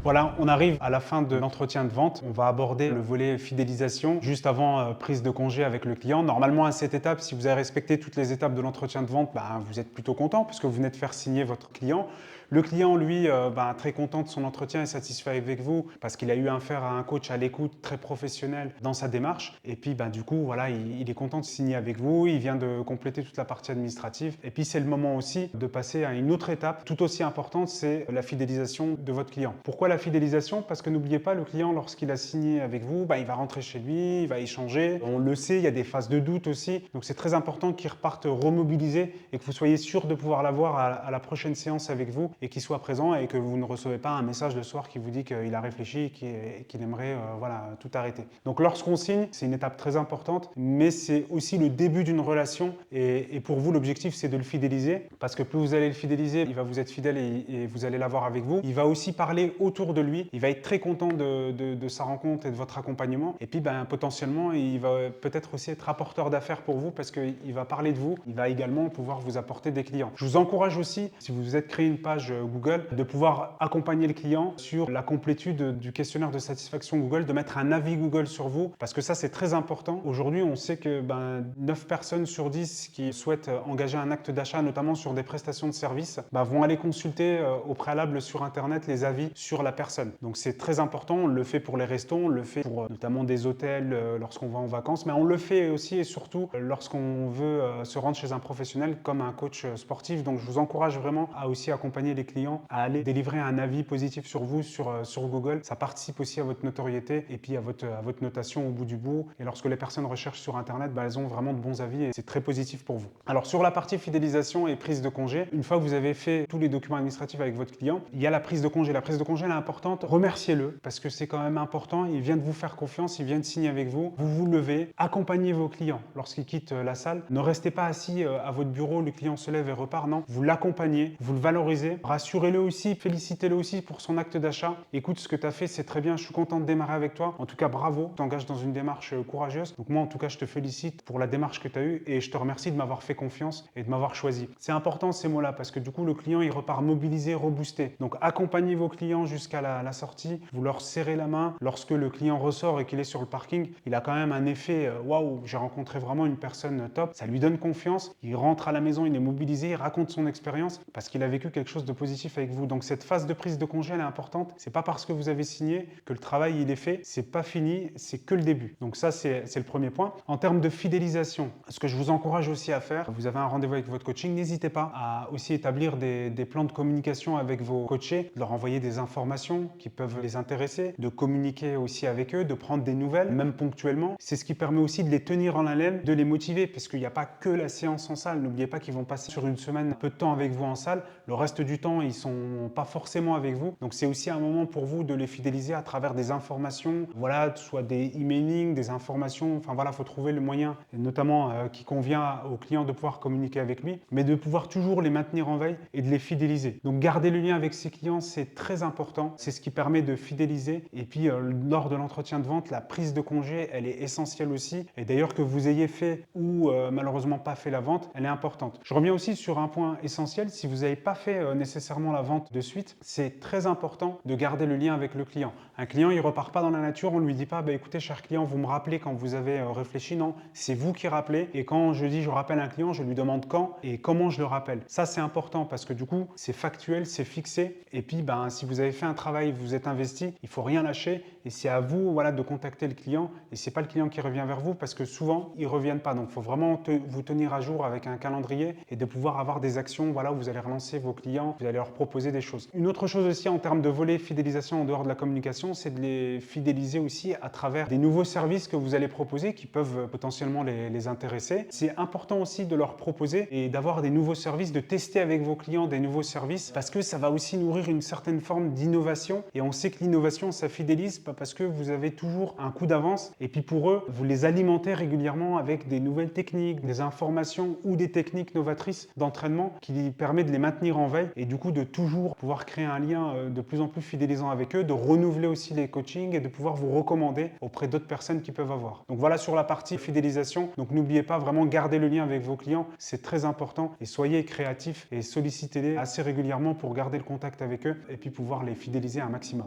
Voilà, on arrive à la fin de l'entretien de vente. On va aborder le volet fidélisation juste avant prise de congé avec le client. Normalement, à cette étape, si vous avez respecté toutes les étapes de l'entretien de vente, vous êtes plutôt content puisque vous venez de faire signer votre client. Le client, lui, très content de son entretien et satisfait avec vous parce qu'il a eu affaire à un coach à l'écoute, très professionnel dans sa démarche. Et puis, du coup, voilà, il est content de signer avec vous. Il vient de compléter toute la partie administrative. Et puis, c'est le moment aussi de passer à une autre étape tout aussi importante, c'est la fidélisation de votre client. Pourquoi la fidélisation? Parce que n'oubliez pas, le client, lorsqu'il a signé avec vous, il va rentrer chez lui, il va échanger. On le sait, il y a des phases de doute aussi. Donc, c'est très important qu'il reparte remobilisé et que vous soyez sûr de pouvoir l'avoir à la prochaine séance avec vous et qu'il soit présent et que vous ne recevez pas un message le soir qui vous dit qu'il a réfléchi et qu'il aimerait tout arrêter. Donc, lorsqu'on signe, c'est une étape très importante, mais c'est aussi le début d'une relation et pour vous, l'objectif, c'est de le fidéliser parce que plus vous allez le fidéliser, il va vous être fidèle et vous allez l'avoir avec vous. Il va aussi parler autour de lui. Il va être très content de sa rencontre et de votre accompagnement. Et puis, potentiellement, il va peut-être aussi être apporteur d'affaires pour vous parce qu'il va parler de vous. Il va également pouvoir vous apporter des clients. Je vous encourage aussi, si vous vous êtes créé une page Google, de pouvoir accompagner le client sur la complétude du questionnaire de satisfaction Google, de mettre un avis Google sur vous parce que ça, c'est très important. Aujourd'hui, on sait que 9 personnes sur 10 qui souhaitent engager un acte d'achat, notamment sur des prestations de services, vont aller consulter au préalable sur Internet les avis sur la personne. Donc c'est très important, on le fait pour les restos, on le fait pour notamment des hôtels lorsqu'on va en vacances, mais on le fait aussi et surtout lorsqu'on veut se rendre chez un professionnel comme un coach sportif. Donc je vous encourage vraiment à aussi accompagner les clients à aller délivrer un avis positif sur vous sur Google. Ça participe aussi à votre notoriété et puis à votre notation au bout du bout. Et lorsque les personnes recherchent sur Internet, elles ont vraiment de bons avis et c'est très positif pour vous. Alors sur la partie fidélisation et prise de congé, une fois que vous avez fait tous les documents administratifs avec votre client, il y a la prise de congé. La prise de congé, elle est importante. Remerciez-le parce que c'est quand même important. Il vient de vous faire confiance, il vient de signer avec vous. Vous vous levez, accompagnez vos clients lorsqu'ils quittent la salle. Ne restez pas assis à votre bureau, le client se lève et repart. Non, vous l'accompagnez, vous le valorisez. Rassurez-le aussi, félicitez-le aussi pour son acte d'achat. Écoute, ce que tu as fait, c'est très bien. Je suis content de démarrer avec toi. En tout cas, bravo. Tu t'engages dans une démarche courageuse. Donc moi, en tout cas, je te félicite pour la démarche que tu as eue et je te remercie de m'avoir fait confiance et de m'avoir choisi. C'est important ces mots-là parce que du coup, le client, il repart mobilisé, reboosté. Donc, accompagnez vos clients jusqu'à la sortie. Vous leur serrez la main. Lorsque le client ressort et qu'il est sur le parking, il a quand même un effet waouh, j'ai rencontré vraiment une personne top. Ça lui donne confiance. Il rentre à la maison, il est mobilisé, il raconte son expérience parce qu'il a vécu quelque chose de positif avec vous. Donc, cette phase de prise de congé, elle est importante. C'est pas parce que vous avez signé que le travail il est fait. C'est pas fini, c'est que le début. Donc, ça, c'est le premier point. En termes de fidélisation, ce que je vous encourage aussi à faire, vous avez un rendez-vous avec votre coaching, n'hésitez pas à aussi établir des plans de communication avec vos coachés, de leur envoyer des informations qui peuvent les intéresser, de communiquer aussi avec eux, de prendre des nouvelles, même ponctuellement. C'est ce qui permet aussi de les tenir en haleine, de les motiver, parce qu'il n'y a pas que la séance en salle. N'oubliez pas qu'ils vont passer sur une semaine un peu de temps avec vous en salle. Le reste du temps, ils ne sont pas forcément avec vous. Donc c'est aussi un moment pour vous de les fidéliser à travers des informations, voilà, soit des emailing, des informations. Enfin voilà, il faut trouver le moyen, notamment qui convient au client de pouvoir communiquer avec lui, mais de pouvoir toujours les maintenir en veille et de les fidéliser. Donc garder le lien avec ses clients, c'est très important. C'est ce qui permet de fidéliser. Et puis lors de l'entretien de vente, la prise de congé, elle est essentielle aussi. Et d'ailleurs que vous ayez fait ou malheureusement pas fait la vente, elle est importante. Je reviens aussi sur un point essentiel. Si vous n'avez pas fait nécessairement la vente de suite, c'est très important de garder le lien avec le client. Un client, il repart pas dans la nature. On lui dit pas, écoutez, cher client, vous me rappelez quand vous avez réfléchi. Non, c'est vous qui rappelez. Et quand je dis je rappelle un client, je lui demande quand et comment je le rappelle. Ça, c'est important parce que du coup, c'est factuel, c'est fixé. Et puis, si vous avez fait un travail, vous êtes investi, il faut rien lâcher. Et c'est à vous, voilà, de contacter le client. Et c'est pas le client qui revient vers vous parce que souvent, ils reviennent pas. Donc, il faut vraiment vous tenir à jour avec un calendrier et de pouvoir avoir des actions, voilà, où vous allez relancer vos clients, vous allez leur proposer des choses. Une autre chose aussi en termes de volet fidélisation en dehors de la communication, c'est de les fidéliser aussi à travers des nouveaux services que vous allez proposer qui peuvent potentiellement les intéresser. C'est important aussi de leur proposer et d'avoir des nouveaux services, de tester avec vos clients des nouveaux services parce que ça va aussi nourrir une certaine forme d'innovation et on sait que l'innovation ça fidélise pas parce que vous avez toujours un coup d'avance et puis pour eux vous les alimentez régulièrement avec des nouvelles techniques, des informations ou des techniques novatrices d'entraînement qui permet de les maintenir en veille et du coup de toujours pouvoir créer un lien de plus en plus fidélisant avec eux, de renouveler aussi les coachings et de pouvoir vous recommander auprès d'autres personnes qui peuvent avoir. Donc voilà sur la partie fidélisation. Donc n'oubliez pas vraiment garder le lien avec vos clients, c'est très important et soyez créatifs et sollicitez-les assez régulièrement pour garder le contact avec eux et puis pouvoir les fidéliser un maximum.